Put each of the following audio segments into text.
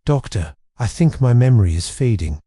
"Doctor, I think my memory is fading,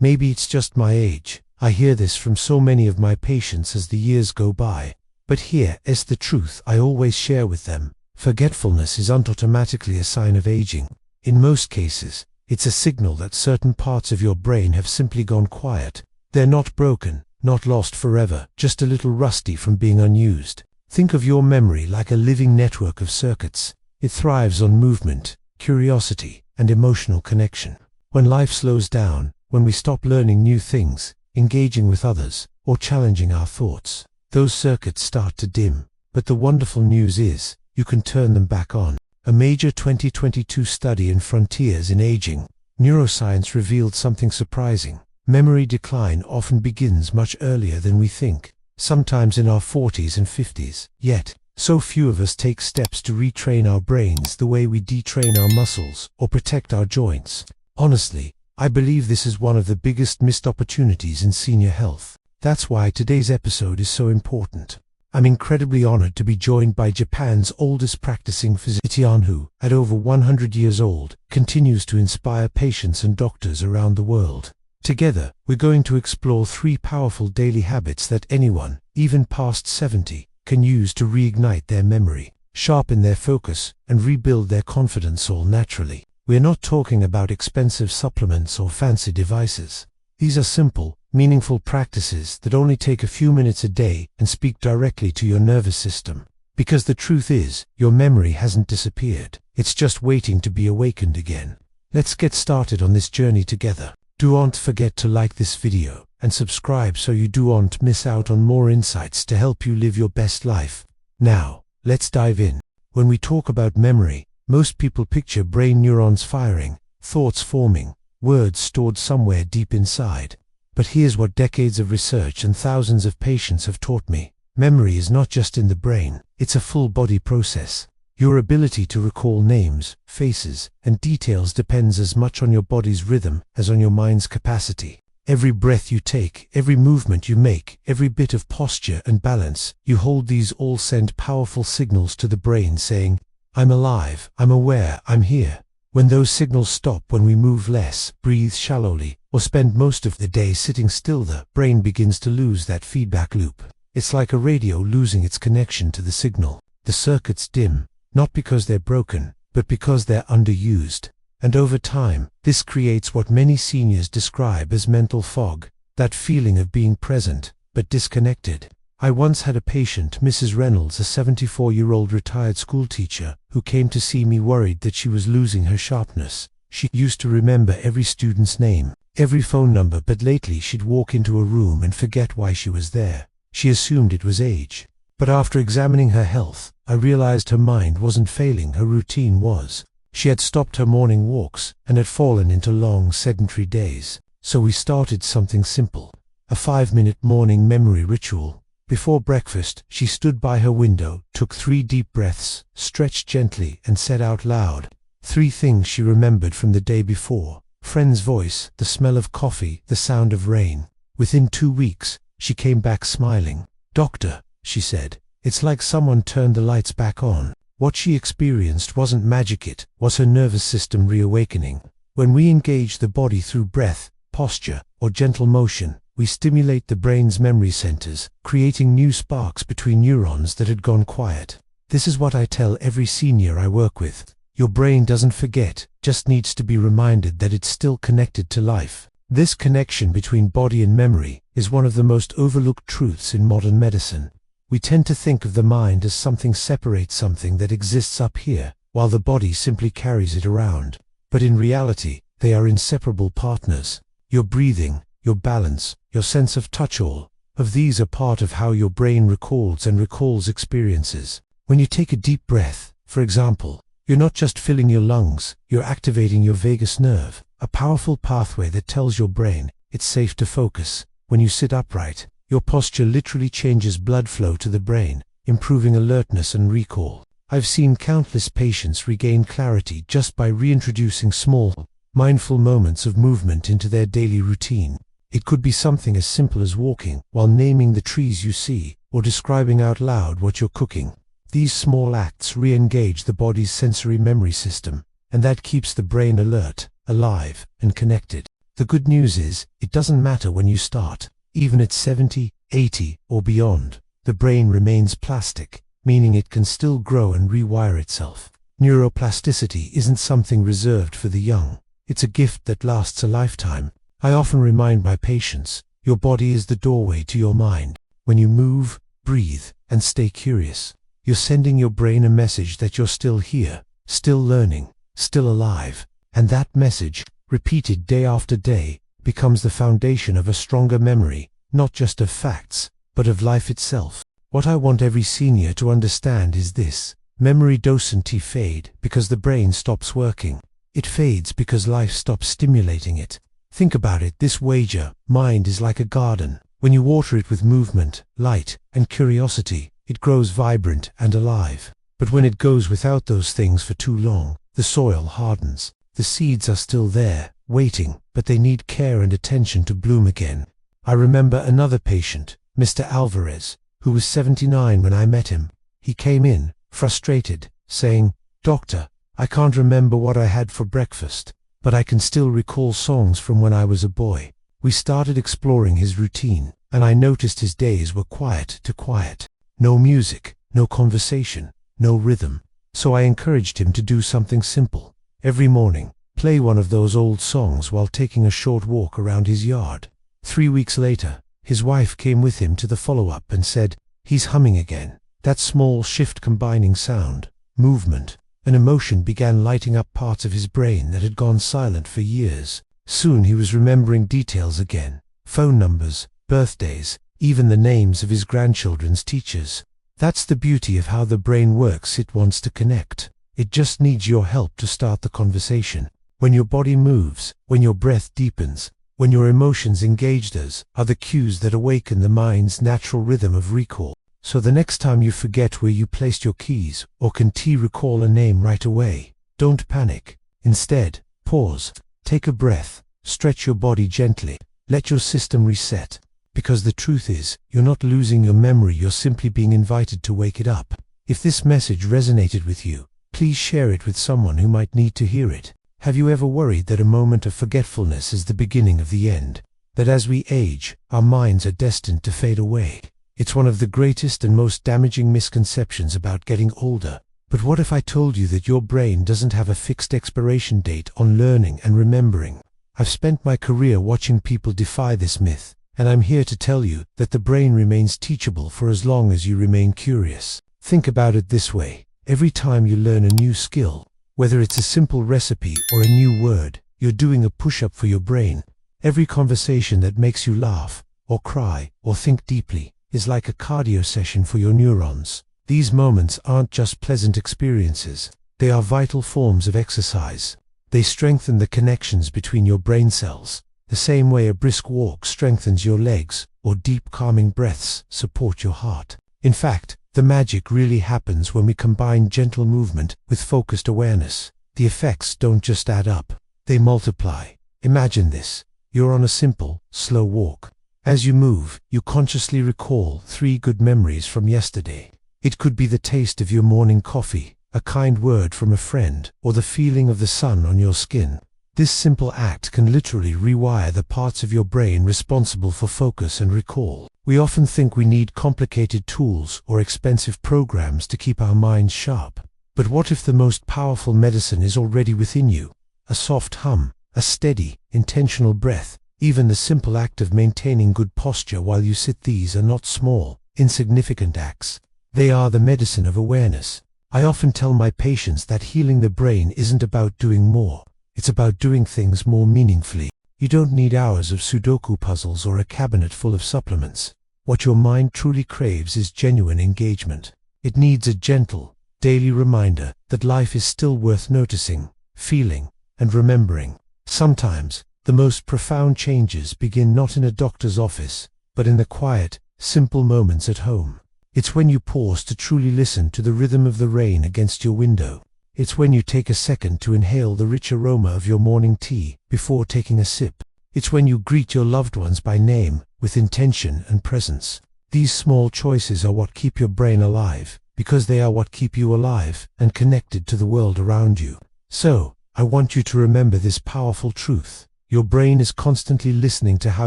Maybe it's just my age." I hear this from so many of my patients as the years go by. But here is the truth I always share with them. Forgetfulness is not automatically a sign of aging. In most cases, it's a signal that certain parts of your brain have simply gone quiet. They're not broken, not lost forever, just a little rusty from being unused. Think of your memory like a living network of circuits. It thrives on movement, curiosity, and emotional connection. When life slows down, when we stop learning new things, engaging with others, or challenging our thoughts, those circuits start to dim. But the wonderful news is, you can turn them back on. A major 2022 study in Frontiers in Aging, Neuroscience revealed something surprising. Memory decline often begins much earlier than we think, sometimes in our 40s and 50s. Yet, so few of us take steps to retrain our brains the way we detrain our muscles or protect our joints. Honestly, I believe this is one of the biggest missed opportunities in senior health. That's why today's episode is so important. I'm incredibly honored to be joined by Japan's oldest practicing physician who, at over 100 years old, continues to inspire patients and doctors around the world. Together, we're going to explore 3 powerful daily habits that anyone, even past 70, can use to reignite their memory, sharpen their focus, and rebuild their confidence all naturally. We're not talking about expensive supplements or fancy devices. These are simple, meaningful practices that only take a few minutes a day and speak directly to your nervous system. Because the truth is, your memory hasn't disappeared. It's just waiting to be awakened again. Let's get started on this journey together. Do not forget to like this video and subscribe so you do not miss out on more insights to help you live your best life. Now, let's dive in. When we talk about memory, most people picture brain neurons firing, thoughts forming, words stored somewhere deep inside. But here's what decades of research and thousands of patients have taught me. Memory is not just in the brain, it's a full-body process. Your ability to recall names, faces, and details depends as much on your body's rhythm as on your mind's capacity. Every breath you take, every movement you make, every bit of posture and balance you hold, these all send powerful signals to the brain saying, "I'm alive, I'm aware, I'm here." When those signals stop, when we move less, breathe shallowly, or spend most of the day sitting still, the brain begins to lose that feedback loop. It's like a radio losing its connection to the signal. The circuits dim, not because they're broken, but because they're underused. And over time, this creates what many seniors describe as mental fog, that feeling of being present, but disconnected. I once had a patient, Mrs. Reynolds, a 74-year-old retired schoolteacher, who came to see me worried that she was losing her sharpness. She used to remember every student's name, every phone number, but lately she'd walk into a room and forget why she was there. She assumed it was age. But after examining her health, I realized her mind wasn't failing, her routine was. She had stopped her morning walks and had fallen into long sedentary days. So we started something simple, a 5-minute morning memory ritual. Before breakfast, she stood by her window, took 3 deep breaths, stretched gently, and said out loud 3 things she remembered from the day before: friend's voice, the smell of coffee, the sound of rain. Within 2 weeks, she came back smiling. "Doctor," she said, "it's like someone turned the lights back on." What she experienced wasn't magic, it was her nervous system reawakening. When we engage the body through breath, posture, or gentle motion, we stimulate the brain's memory centers, creating new sparks between neurons that had gone quiet. This is what I tell every senior I work with. Your brain doesn't forget, just needs to be reminded that it's still connected to life. This connection between body and memory is one of the most overlooked truths in modern medicine. We tend to think of the mind as something separate, something that exists up here, while the body simply carries it around. But in reality, they are inseparable partners. Your breathing, your balance, your sense of touch, all of these are part of how your brain recalls experiences. When you take a deep breath, for example, you're not just filling your lungs, you're activating your vagus nerve, a powerful pathway that tells your brain it's safe to focus. When you sit upright, your posture literally changes blood flow to the brain, improving alertness and recall. I've seen countless patients regain clarity just by reintroducing small, mindful moments of movement into their daily routine. It could be something as simple as walking while naming the trees you see, or describing out loud what you're cooking. These small acts re-engage the body's sensory memory system, and that keeps the brain alert, alive, and connected. The good news is, it doesn't matter when you start. Even at 70, 80, or beyond, the brain remains plastic, meaning it can still grow and rewire itself. Neuroplasticity isn't something reserved for the young. It's a gift that lasts a lifetime. I often remind my patients, your body is the doorway to your mind. When you move, breathe, and stay curious, you're sending your brain a message that you're still here, still learning, still alive. And that message, repeated day after day, becomes the foundation of a stronger memory, not just of facts, but of life itself. What I want every senior to understand is this: memory doesn't fade because the brain stops working. It fades because life stops stimulating it. Think about it this way: mind is like a garden. When you water it with movement, light, and curiosity, it grows vibrant and alive. But when it goes without those things for too long, the soil hardens. The seeds are still there, waiting, but they need care and attention to bloom again. I remember another patient, Mr. Alvarez, who was 79 when I met him. He came in, frustrated, saying, "Doctor, I can't remember what I had for breakfast, but I can still recall songs from when I was a boy." We started exploring his routine, and I noticed his days were quiet to quiet. No music, no conversation, no rhythm. So I encouraged him to do something simple. Every morning, play one of those old songs while taking a short walk around his yard. 3 weeks later, his wife came with him to the follow-up and said, "He's humming again." That small shift combining sound, movement, and emotion began lighting up parts of his brain that had gone silent for years. Soon he was remembering details again, phone numbers, birthdays, even the names of his grandchildren's teachers. That's the beauty of how the brain works. It wants to connect. It just needs your help to start the conversation. When your body moves, when your breath deepens, when your emotions engage, those are the cues that awaken the mind's natural rhythm of recall. So the next time you forget where you placed your keys, or can't recall a name right away, don't panic. Instead, pause, take a breath, stretch your body gently, let your system reset. Because the truth is, you're not losing your memory, you're simply being invited to wake it up. If this message resonated with you, please share it with someone who might need to hear it. Have you ever worried that a moment of forgetfulness is the beginning of the end? That as we age, our minds are destined to fade away? It's one of the greatest and most damaging misconceptions about getting older. But what if I told you that your brain doesn't have a fixed expiration date on learning and remembering? I've spent my career watching people defy this myth, and I'm here to tell you that the brain remains teachable for as long as you remain curious. Think about it this way: every time you learn a new skill, whether it's a simple recipe or a new word, you're doing a push-up for your brain. Every conversation that makes you laugh, or cry, or think deeply, is like a cardio session for your neurons. These moments aren't just pleasant experiences, they are vital forms of exercise. They strengthen the connections between your brain cells, the same way a brisk walk strengthens your legs, or deep calming breaths support your heart. In fact, the magic really happens when we combine gentle movement with focused awareness. The effects don't just add up, they multiply. Imagine this: you're on a simple, slow walk. As you move, you consciously recall 3 good memories from yesterday. It could be the taste of your morning coffee, a kind word from a friend, or the feeling of the sun on your skin. This simple act can literally rewire the parts of your brain responsible for focus and recall. We often think we need complicated tools or expensive programs to keep our minds sharp. But what if the most powerful medicine is already within you? A soft hum, a steady, intentional breath, even the simple act of maintaining good posture while you sit. These are not small, insignificant acts. They are the medicine of awareness. I often tell my patients that healing the brain isn't about doing more. It's about doing things more meaningfully. You don't need hours of Sudoku puzzles or a cabinet full of supplements. What your mind truly craves is genuine engagement. It needs a gentle, daily reminder that life is still worth noticing, feeling, and remembering. Sometimes, the most profound changes begin not in a doctor's office, but in the quiet, simple moments at home. It's when you pause to truly listen to the rhythm of the rain against your window. It's when you take a second to inhale the rich aroma of your morning tea before taking a sip. It's when you greet your loved ones by name, with intention and presence. These small choices are what keep your brain alive, because they are what keep you alive and connected to the world around you. So, I want you to remember this powerful truth. Your brain is constantly listening to how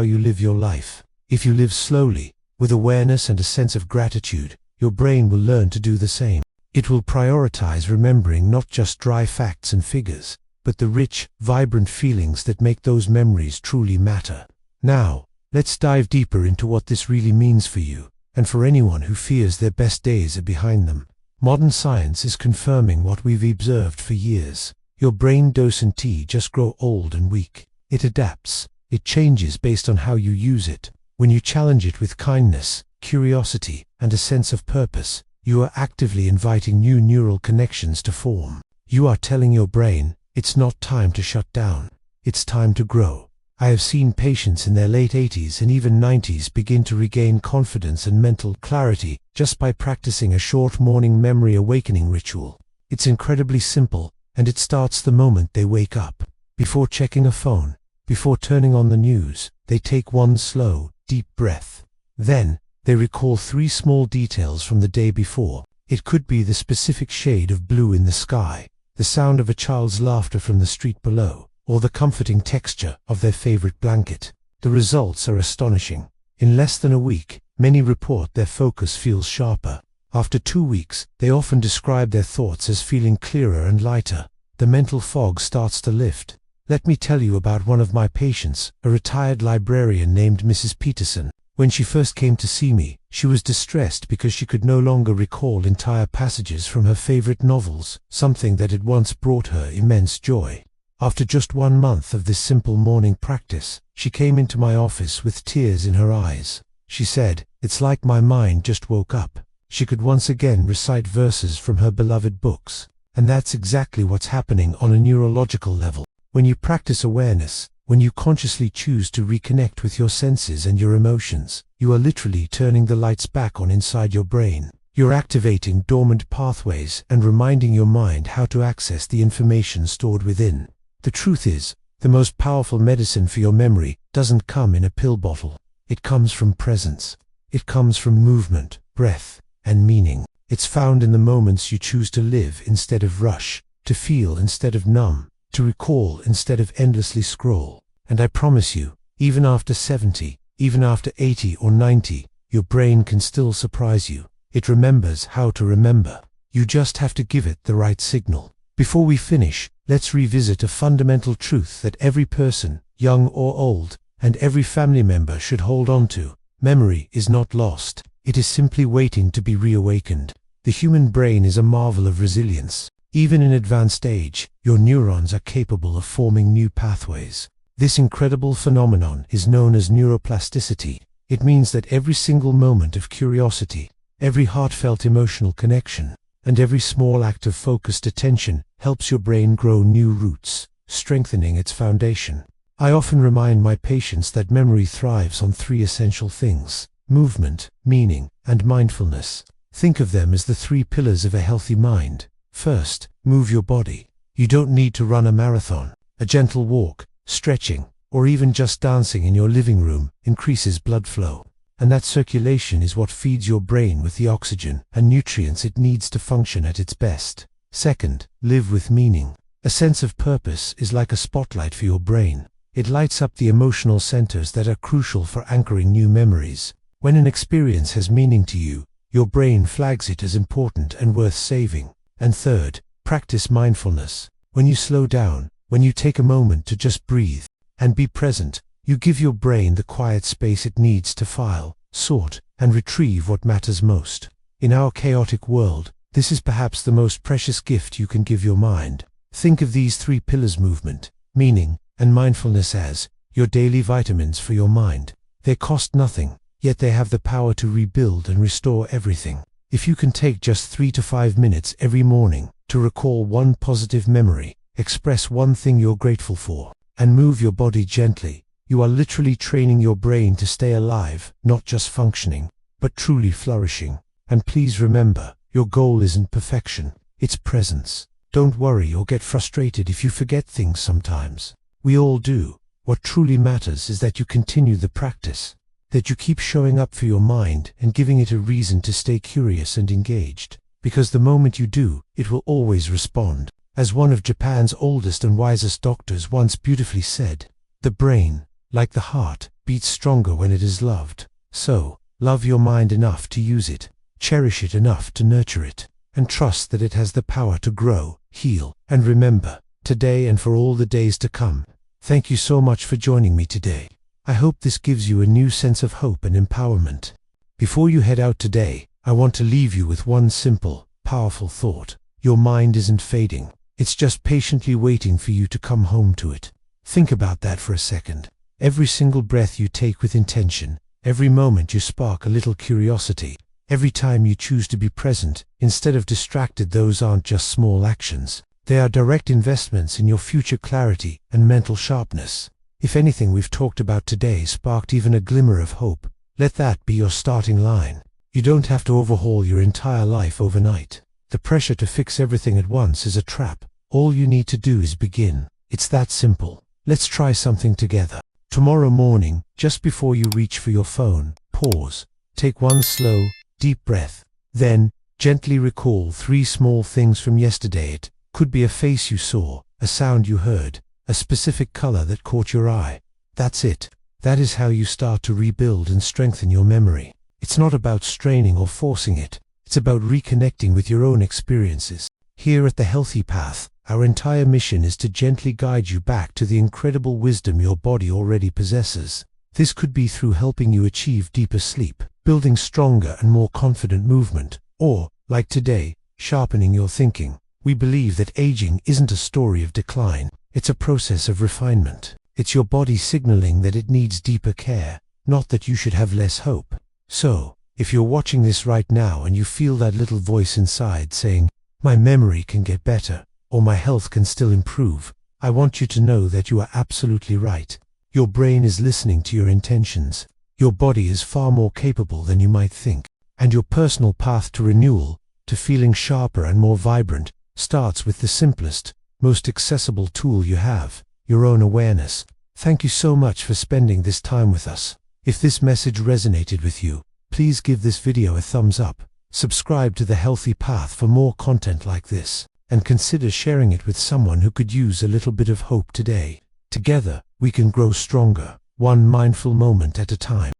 you live your life. If you live slowly, with awareness and a sense of gratitude, your brain will learn to do the same. It will prioritize remembering not just dry facts and figures, but the rich, vibrant feelings that make those memories truly matter. Now, let's dive deeper into what this really means for you, and for anyone who fears their best days are behind them. Modern science is confirming what we've observed for years. Your brain doesn't just grow old and weak. It adapts. It changes based on how you use it. When you challenge it with kindness, curiosity, and a sense of purpose, you are actively inviting new neural connections to form. You are telling your brain, it's not time to shut down. It's time to grow. I have seen patients in their late 80s and even 90s begin to regain confidence and mental clarity just by practicing a short morning memory awakening ritual. It's incredibly simple, and it starts the moment they wake up. Before checking a phone, before turning on the news, they take one slow, deep breath. Then, they recall 3 small details from the day before. It could be the specific shade of blue in the sky, the sound of a child's laughter from the street below, or the comforting texture of their favorite blanket. The results are astonishing. In less than a week, many report their focus feels sharper. After 2 weeks, they often describe their thoughts as feeling clearer and lighter. The mental fog starts to lift. Let me tell you about one of my patients, a retired librarian named Mrs. Peterson. When she first came to see me, she was distressed because she could no longer recall entire passages from her favorite novels, something that had once brought her immense joy. After just 1 month of this simple morning practice, she came into my office with tears in her eyes. She said, "It's like my mind just woke up." She could once again recite verses from her beloved books. And that's exactly what's happening on a neurological level. When you practice awareness, when you consciously choose to reconnect with your senses and your emotions, you are literally turning the lights back on inside your brain. You're activating dormant pathways and reminding your mind how to access the information stored within. The truth is, the most powerful medicine for your memory doesn't come in a pill bottle. It comes from presence. It comes from movement, breath, and meaning. It's found in the moments you choose to live instead of rush, to feel instead of numb, to recall instead of endlessly scroll. And I promise you, even after 70, even after 80 or 90, your brain can still surprise you. It remembers how to remember. You just have to give it the right signal. Before we finish, let's revisit a fundamental truth that every person, young or old, and every family member should hold on to. Memory is not lost. It is simply waiting to be reawakened. The human brain is a marvel of resilience. Even in advanced age, your neurons are capable of forming new pathways. This incredible phenomenon is known as neuroplasticity. It means that every single moment of curiosity, every heartfelt emotional connection, and every small act of focused attention helps your brain grow new roots, strengthening its foundation. I often remind my patients that memory thrives on 3 essential things: movement, meaning, and mindfulness. Think of them as the 3 pillars of a healthy mind. First, move your body. You don't need to run a marathon. A gentle walk, stretching, or even just dancing in your living room increases blood flow. And that circulation is what feeds your brain with the oxygen and nutrients it needs to function at its best. Second, live with meaning. A sense of purpose is like a spotlight for your brain. It lights up the emotional centers that are crucial for anchoring new memories. When an experience has meaning to you, your brain flags it as important and worth saving. And third, practice mindfulness. When you slow down, when you take a moment to just breathe and be present, you give your brain the quiet space it needs to file, sort, and retrieve what matters most. In our chaotic world, this is perhaps the most precious gift you can give your mind. Think of these 3 pillars: movement, meaning, and mindfulness as your daily vitamins for your mind. They cost nothing, yet they have the power to rebuild and restore everything. If you can take just 3 to 5 minutes every morning to recall one positive memory, express one thing you're grateful for, and move your body gently, you are literally training your brain to stay alive, not just functioning, but truly flourishing. And please remember, your goal isn't perfection, it's presence. Don't worry or get frustrated if you forget things sometimes. We all do. What truly matters is that you continue the practice, that you keep showing up for your mind and giving it a reason to stay curious and engaged. Because the moment you do, it will always respond. As one of Japan's oldest and wisest doctors once beautifully said, "The brain, like the heart, beats stronger when it is loved." So, love your mind enough to use it, cherish it enough to nurture it, and trust that it has the power to grow, heal, and remember, today and for all the days to come. Thank you so much for joining me today. I hope this gives you a new sense of hope and empowerment. Before you head out today, I want to leave you with one simple, powerful thought. Your mind isn't fading. It's just patiently waiting for you to come home to it. Think about that for a second. Every single breath you take with intention, every moment you spark a little curiosity, every time you choose to be present instead of distracted, those aren't just small actions. They are direct investments in your future clarity and mental sharpness. If anything we've talked about today sparked even a glimmer of hope, let that be your starting line. You don't have to overhaul your entire life overnight. The pressure to fix everything at once is a trap. All you need to do is begin. It's that simple. Let's try something together. Tomorrow morning, just before you reach for your phone, pause. Take one slow, deep breath. Then, gently recall 3 small things from yesterday. It could be a face you saw, a sound you heard, a specific color that caught your eye. That's it. That is how you start to rebuild and strengthen your memory. It's not about straining or forcing it. It's about reconnecting with your own experiences. Here at The Healthy Path, our entire mission is to gently guide you back to the incredible wisdom your body already possesses. This could be through helping you achieve deeper sleep, building stronger and more confident movement, or, like today, sharpening your thinking. We believe that aging isn't a story of decline. It's a process of refinement. It's your body signaling that it needs deeper care, not that you should have less hope. So, if you're watching this right now and you feel that little voice inside saying, "My memory can get better," or "My health can still improve," I want you to know that you are absolutely right. Your brain is listening to your intentions. Your body is far more capable than you might think. And your personal path to renewal, to feeling sharper and more vibrant, starts with the simplest, most accessible tool you have, your own awareness. Thank you so much for spending this time with us. If this message resonated with you, please give this video a thumbs up. Subscribe to The Healthy Path for more content like this, and consider sharing it with someone who could use a little bit of hope today. Together, we can grow stronger, one mindful moment at a time.